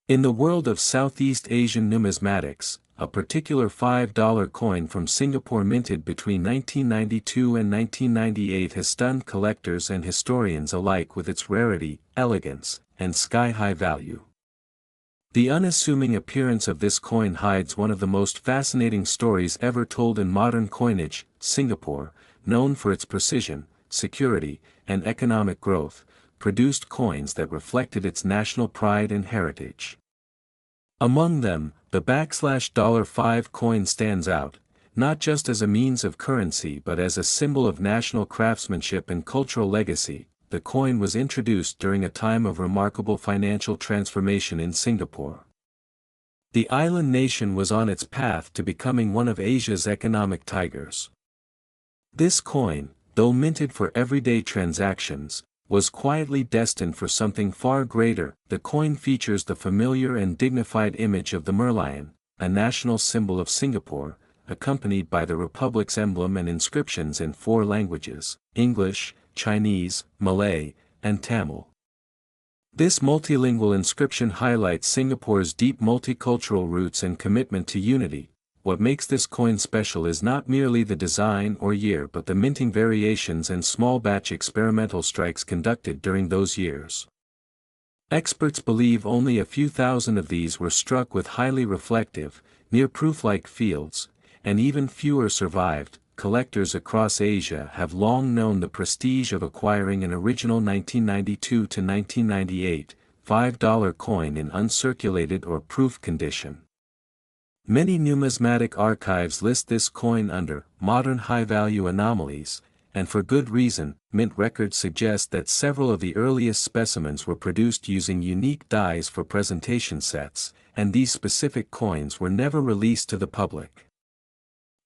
In the world of Southeast Asian numismatics, a particular $5 coin from Singapore minted between 1992 and 1998 has stunned collectors and historians alike with its rarity, elegance, and sky-high value. The unassuming appearance of this coin hides one of the most fascinating stories ever told in modern coinage. Singapore, known for its precision, security, and economic growth, produced coins that reflected its national pride and heritage. Among them, the $5 coin stands out, not just as a means of currency but as a symbol of national craftsmanship and cultural legacy. The coin was introduced during a time of remarkable financial transformation in Singapore. The island nation was on its path to becoming one of Asia's economic tigers. This coin, though minted for everyday transactions, was quietly destined for something far greater. The coin features the familiar and dignified image of the Merlion, a national symbol of Singapore, accompanied by the Republic's emblem and inscriptions in 4 languages: English, Chinese, Malay, and Tamil. This multilingual inscription highlights Singapore's deep multicultural roots and commitment to unity. What makes this coin special is not merely the design or year but the minting variations and small-batch experimental strikes conducted during those years. Experts believe only a few thousand of these were struck with highly reflective, near-proof-like fields, and even fewer survived. Collectors across Asia have long known the prestige of acquiring an original 1992 to 1998 $5 coin in uncirculated or proof condition. Many numismatic archives list this coin under modern high-value anomalies, and for good reason. Mint records suggest that several of the earliest specimens were produced using unique dies for presentation sets, and these specific coins were never released to the public.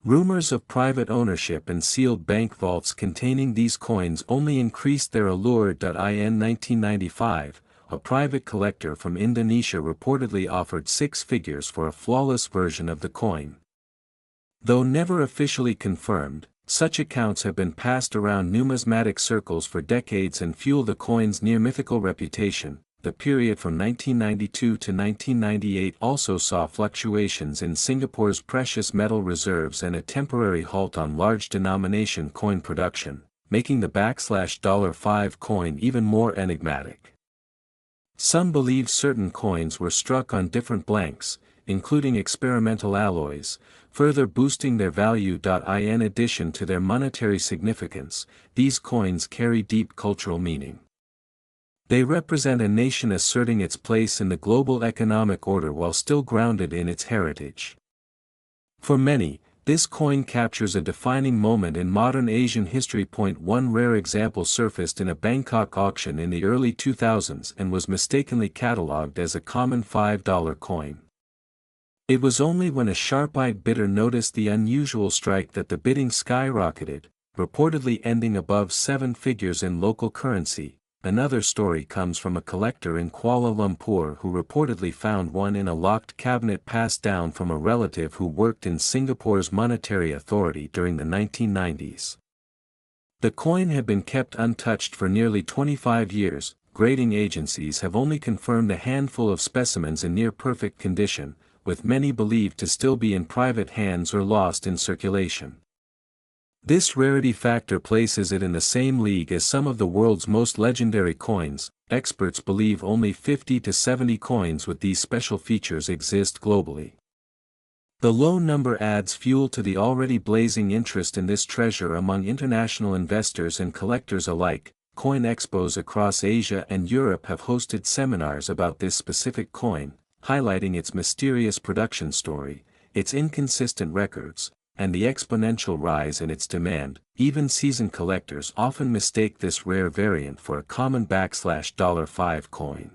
Rumors of private ownership and sealed bank vaults containing these coins only increased their allure. In 1995, a private collector from Indonesia reportedly offered 6 figures for a flawless version of the coin. Though never officially confirmed, such accounts have been passed around numismatic circles for decades and fuel the coin's near-mythical reputation. The period from 1992 to 1998 also saw fluctuations in Singapore's precious metal reserves and a temporary halt on large denomination coin production, making the $5 coin even more enigmatic. Some believe certain coins were struck on different blanks, including experimental alloys, further boosting their value. In addition to their monetary significance, these coins carry deep cultural meaning. They represent a nation asserting its place in the global economic order while still grounded in its heritage. For many, this coin captures a defining moment in modern Asian history. One rare example surfaced in a Bangkok auction in the early 2000s and was mistakenly catalogued as a common $5 coin. It was only when a sharp-eyed bidder noticed the unusual strike that the bidding skyrocketed, reportedly ending above 7 figures in local currency. Another story comes from a collector in Kuala Lumpur who reportedly found one in a locked cabinet passed down from a relative who worked in Singapore's monetary authority during the 1990s. The coin had been kept untouched for nearly 25 years. Grading agencies have only confirmed a handful of specimens in near-perfect condition, with many believed to still be in private hands or lost in circulation. This rarity factor places it in the same league as some of the world's most legendary coins. Experts believe only 50 to 70 coins with these special features exist globally. The low number adds fuel to the already blazing interest in this treasure among international investors and collectors alike. Coin expos across Asia and Europe have hosted seminars about this specific coin, highlighting its mysterious production story, its inconsistent records, and the exponential rise in its demand. Even seasoned collectors often mistake this rare variant for a common $5 coin.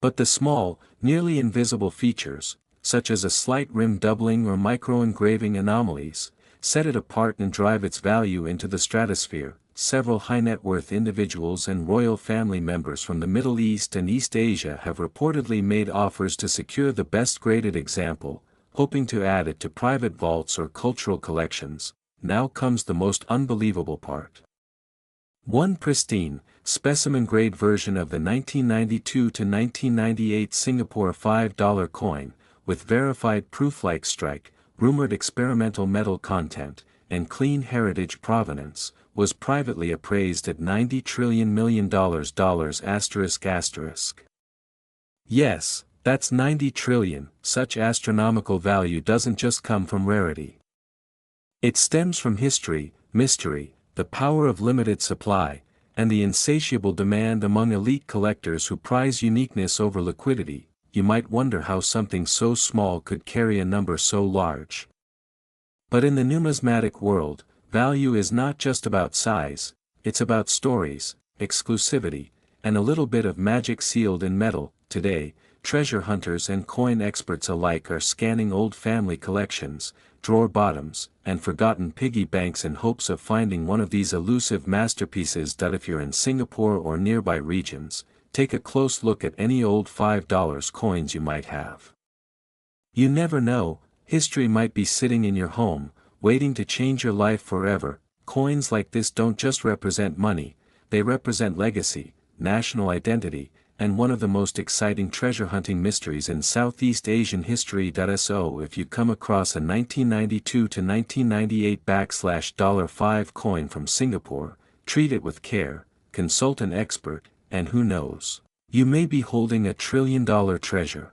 But the small, nearly invisible features, such as a slight rim doubling or micro-engraving anomalies, set it apart and drive its value into the stratosphere. Several high-net-worth individuals and royal family members from the Middle East and East Asia have reportedly made offers to secure the best-graded example, hoping to add it to private vaults or cultural collections. Now comes the most unbelievable part. One pristine, specimen-grade version of the 1992 to 1998 Singapore $5 coin, with verified proof-like strike, rumored experimental metal content, and clean heritage provenance, was privately appraised at $90 trillion million. Yes, that's 90 trillion, such astronomical value doesn't just come from rarity. It stems from history, mystery, the power of limited supply, and the insatiable demand among elite collectors who prize uniqueness over liquidity. You might wonder how something so small could carry a number so large. But in the numismatic world, value is not just about size, it's about stories, exclusivity, and a little bit of magic sealed in metal. Today, treasure hunters and coin experts alike are scanning old family collections, drawer bottoms, and forgotten piggy banks in hopes of finding one of these elusive masterpieces. If you're in Singapore or nearby regions, take a close look at any old $5 coins you might have. You never know, history might be sitting in your home, waiting to change your life forever. Coins like this don't just represent money, they represent legacy, national identity, and one of the most exciting treasure hunting mysteries in Southeast Asian history. So if you come across a 1992 to 1998 $5 coin from Singapore, treat it with care, consult an expert, and who knows, you may be holding $1 trillion treasure.